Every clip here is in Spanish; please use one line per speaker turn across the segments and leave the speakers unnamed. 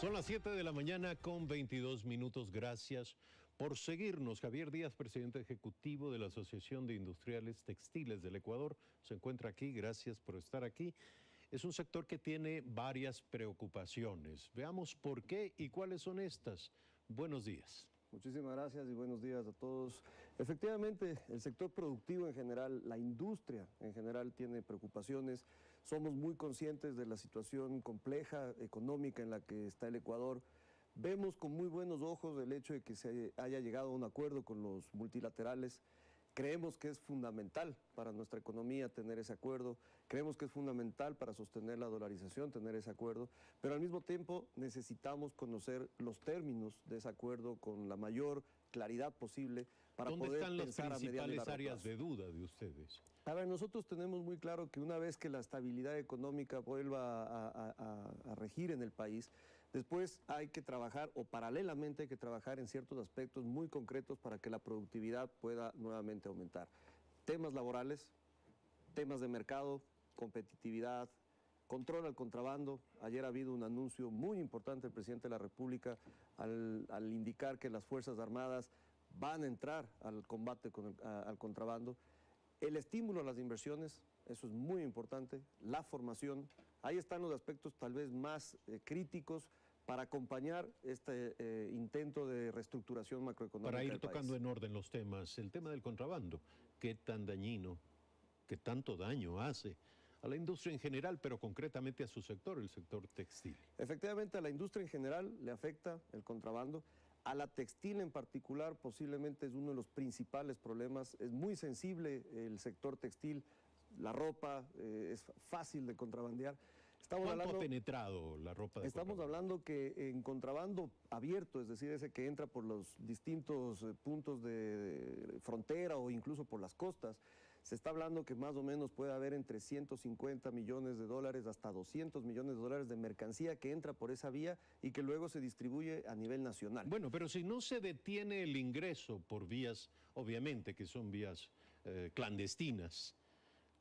Son las 7 de la mañana con 22 minutos. Gracias por seguirnos. Javier Díaz, presidente ejecutivo de la Asociación de Industriales Textiles del Ecuador, se encuentra aquí. Gracias por estar aquí. Es un sector que tiene varias preocupaciones. Veamos por qué y cuáles son estas. Buenos días.
Muchísimas gracias y buenos días a todos. Efectivamente, el sector productivo en general, la industria en general tiene preocupaciones. Somos muy conscientes de la situación compleja económica en la que está el Ecuador. Vemos con muy buenos ojos el hecho de que se haya llegado a un acuerdo con los multilaterales. Creemos que es fundamental para nuestra economía tener ese acuerdo, creemos que es fundamental para sostener la dolarización tener ese acuerdo, pero al mismo tiempo necesitamos conocer los términos de ese acuerdo con la mayor claridad posible para poder pensar a mediano y largo plazo.
¿Dónde están las principales áreas de duda de ustedes?
A ver, nosotros tenemos muy claro que una vez que la estabilidad económica vuelva a regir en el país, después hay que trabajar, o paralelamente hay que trabajar en ciertos aspectos muy concretos para que la productividad pueda nuevamente aumentar. Temas laborales, temas de mercado, competitividad, control al contrabando. Ayer ha habido un anuncio muy importante del presidente de la República al indicar que las Fuerzas Armadas van a entrar al combate al contrabando. El estímulo a las inversiones, eso es muy importante, la formación. Ahí están los aspectos tal vez más críticos para acompañar este intento de reestructuración macroeconómica
Para ir
del
tocando
país.
en orden los temas, el tema del contrabando, qué tan dañino, qué tanto daño hace a la industria en general, pero concretamente a su sector, el sector textil.
Efectivamente, a la industria en general le afecta el contrabando. A la textil en particular posiblemente es uno de los principales problemas. Es muy sensible el sector textil, la ropa, es fácil de contrabandear.
¿Cuánto ha penetrado la ropa de
Estamos hablando que en contrabando abierto, es decir, ese que entra por los distintos puntos de frontera o incluso por las costas, se está hablando que más o menos puede haber entre 150 millones de dólares hasta 200 millones de dólares de mercancía que entra por esa vía y que luego se distribuye a nivel nacional.
Bueno, pero si no se detiene el ingreso por vías, obviamente que son vías clandestinas,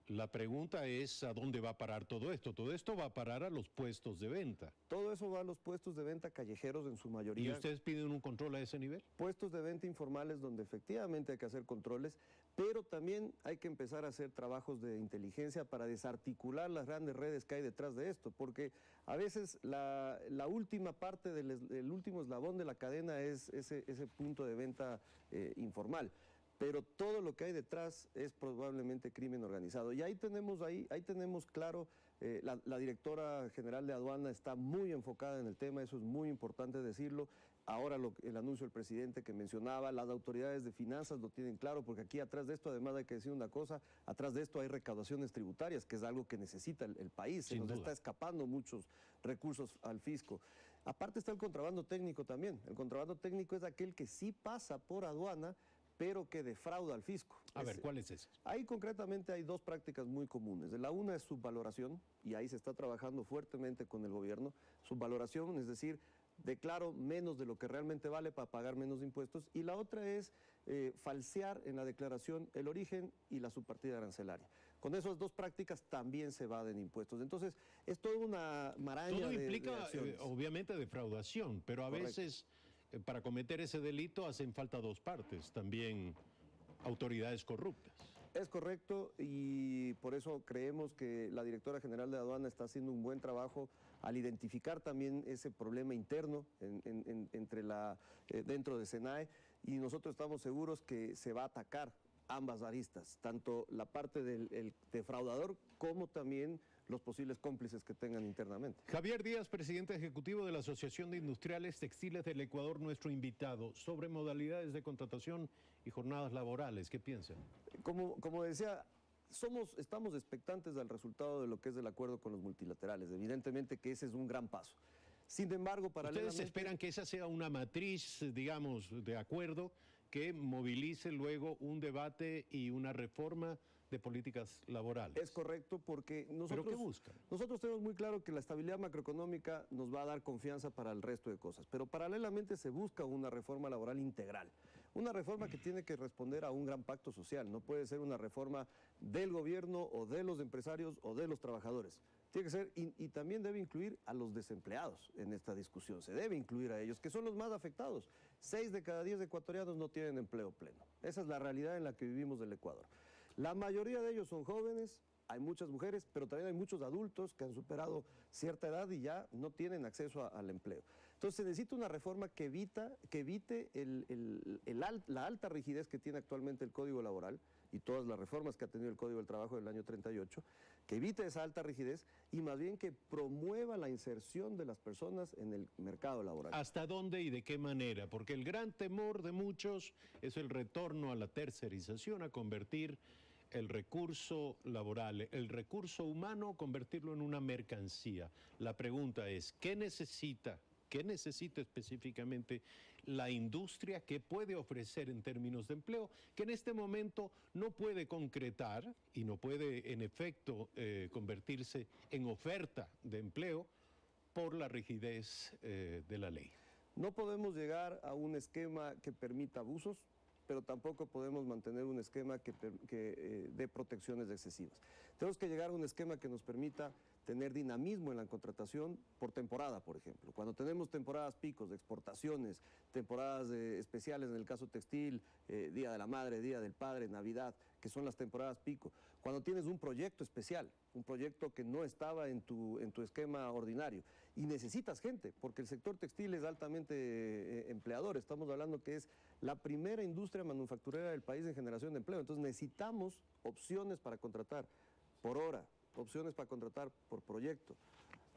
la pregunta es ¿a dónde va a parar todo esto? Todo esto va a parar a los puestos de venta.
Todo eso va a los puestos de venta callejeros en su mayoría.
¿Y ustedes piden un control a ese nivel?
Puestos de venta informales donde efectivamente hay que hacer controles, pero también hay que empezar a hacer trabajos de inteligencia para desarticular las grandes redes que hay detrás de esto, porque a veces la última parte el último eslabón de la cadena es ese punto de venta informal. Pero todo lo que hay detrás es probablemente crimen organizado. Y ahí tenemos claro, la directora general de aduana está muy enfocada en el tema, eso es muy importante decirlo. Ahora el anuncio del presidente que mencionaba, las autoridades de finanzas lo tienen claro, porque aquí atrás de esto, además hay que decir una cosa, atrás de esto hay recaudaciones tributarias, que es algo que necesita el país, se nos está escapando muchos recursos al fisco. Aparte está el contrabando técnico también, el contrabando técnico es aquel que sí pasa por aduana, pero que defrauda al fisco.
A ver, ¿cuál es ese?
Ahí concretamente hay dos prácticas muy comunes. La una es subvaloración, y ahí se está trabajando fuertemente con el gobierno. Subvaloración, es decir, declaro menos de lo que realmente vale para pagar menos impuestos. Y la otra es falsear en la declaración el origen y la subpartida arancelaria. Con esas dos prácticas también se evaden impuestos. Entonces, es toda una maraña
Todo
de
implica,
acciones.
Obviamente, defraudación, pero a veces para cometer ese delito hacen falta dos partes, también autoridades corruptas.
Es correcto y por eso creemos que la directora general de aduana está haciendo un buen trabajo al identificar también ese problema interno dentro de SENAE, y nosotros estamos seguros que se va a atacar ambas aristas, tanto la parte del defraudador como también los posibles cómplices que tengan internamente.
Javier Díaz, presidente ejecutivo de la Asociación de Industriales Textiles del Ecuador, nuestro invitado. Sobre modalidades de contratación y jornadas laborales, ¿qué piensan?
Como decía, estamos expectantes del resultado de lo que es el acuerdo con los multilaterales. Evidentemente que ese es un gran paso. Sin embargo, paralelamente...
¿Ustedes esperan que esa sea una matriz, digamos, de acuerdo que movilice luego un debate y una reforma de políticas laborales?
Es correcto, porque nosotros...
¿Pero qué buscan?
Nosotros tenemos muy claro que la estabilidad macroeconómica nos va a dar confianza para el resto de cosas, pero paralelamente se busca una reforma laboral integral. una reforma que tiene que responder a un gran pacto social. No puede ser una reforma del gobierno o de los empresarios o de los trabajadores. Tiene que ser, y también debe incluir a los desempleados en esta discusión. Se debe incluir a ellos, que son los más afectados. 6 de cada 10 ecuatorianos no tienen empleo pleno. Esa es la realidad en la que vivimos del Ecuador. La mayoría de ellos son jóvenes, hay muchas mujeres, pero también hay muchos adultos que han superado cierta edad y ya no tienen acceso al empleo. Entonces se necesita una reforma que evite la alta rigidez que tiene actualmente el Código Laboral y todas las reformas que ha tenido el Código del Trabajo del año 38, que evite esa alta rigidez y más bien que promueva la inserción de las personas en el mercado laboral.
¿Hasta dónde y de qué manera? Porque el gran temor de muchos es el retorno a la tercerización, a convertir el recurso laboral, el recurso humano, convertirlo en una mercancía. La pregunta es, ¿qué necesita específicamente la industria que puede ofrecer en términos de empleo, que en este momento no puede concretar y no puede en efecto convertirse en oferta de empleo por la rigidez de la ley?
No podemos llegar a un esquema que permita abusos, pero tampoco podemos mantener un esquema que dé protecciones excesivas. Tenemos que llegar a un esquema que nos permita tener dinamismo en la contratación por temporada, por ejemplo. Cuando tenemos temporadas picos de exportaciones, temporadas especiales en el caso textil, Día de la Madre, Día del Padre, Navidad, que son las temporadas pico. Cuando tienes un proyecto especial, un proyecto que no estaba en tu esquema ordinario y necesitas gente, porque el sector textil es altamente empleador. Estamos hablando que es la primera industria manufacturera del país en generación de empleo. Entonces necesitamos opciones para contratar por hora, opciones para contratar por proyecto.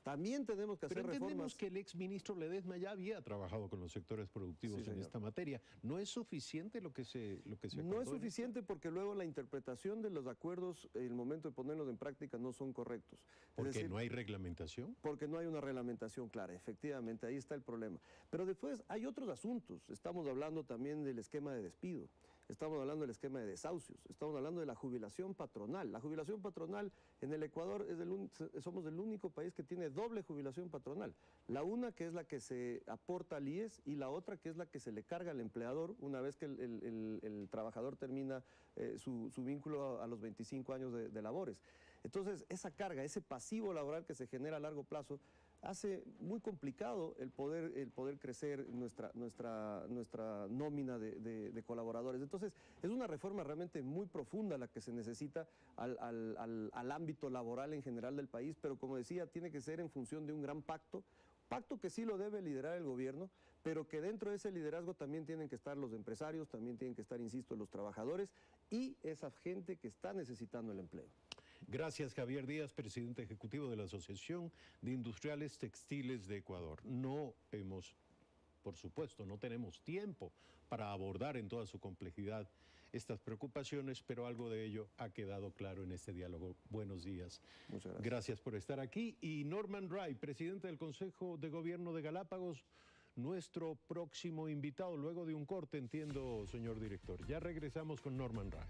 También tenemos que hacer reformas.
Pero entendemos que el exministro Ledesma ya había trabajado con los sectores productivos en esta materia. ¿No es suficiente lo que se acordó?
No es suficiente porque luego la interpretación de los acuerdos en el momento de ponerlos en práctica no son correctos.
¿Por qué no hay reglamentación?
Porque no hay una reglamentación clara, efectivamente, ahí está el problema. Pero después hay otros asuntos. Estamos hablando también del esquema de despido. Estamos hablando del esquema de desahucios, estamos hablando de la jubilación patronal. La jubilación patronal en el Ecuador somos el único país que tiene doble jubilación patronal. La una que es la que se aporta al IES y la otra que es la que se le carga al empleador una vez que el trabajador termina su vínculo a los 25 años de labores. Entonces esa carga, ese pasivo laboral que se genera a largo plazo, hace muy complicado el poder crecer nuestra nómina de colaboradores. Entonces, es una reforma realmente muy profunda la que se necesita al ámbito laboral en general del país, pero como decía, tiene que ser en función de un gran pacto que sí lo debe liderar el gobierno, pero que dentro de ese liderazgo también tienen que estar los empresarios, también tienen que estar, insisto, los trabajadores y esa gente que está necesitando el empleo.
Gracias, Javier Díaz, presidente ejecutivo de la Asociación de Industriales Textiles de Ecuador. Por supuesto, no tenemos tiempo para abordar en toda su complejidad estas preocupaciones, pero algo de ello ha quedado claro en este diálogo. Buenos días.
Muchas gracias.
Gracias por estar aquí. Y Norman Ray, presidente del Consejo de Gobierno de Galápagos, nuestro próximo invitado, luego de un corte, entiendo, señor director. Ya regresamos con Norman Ray.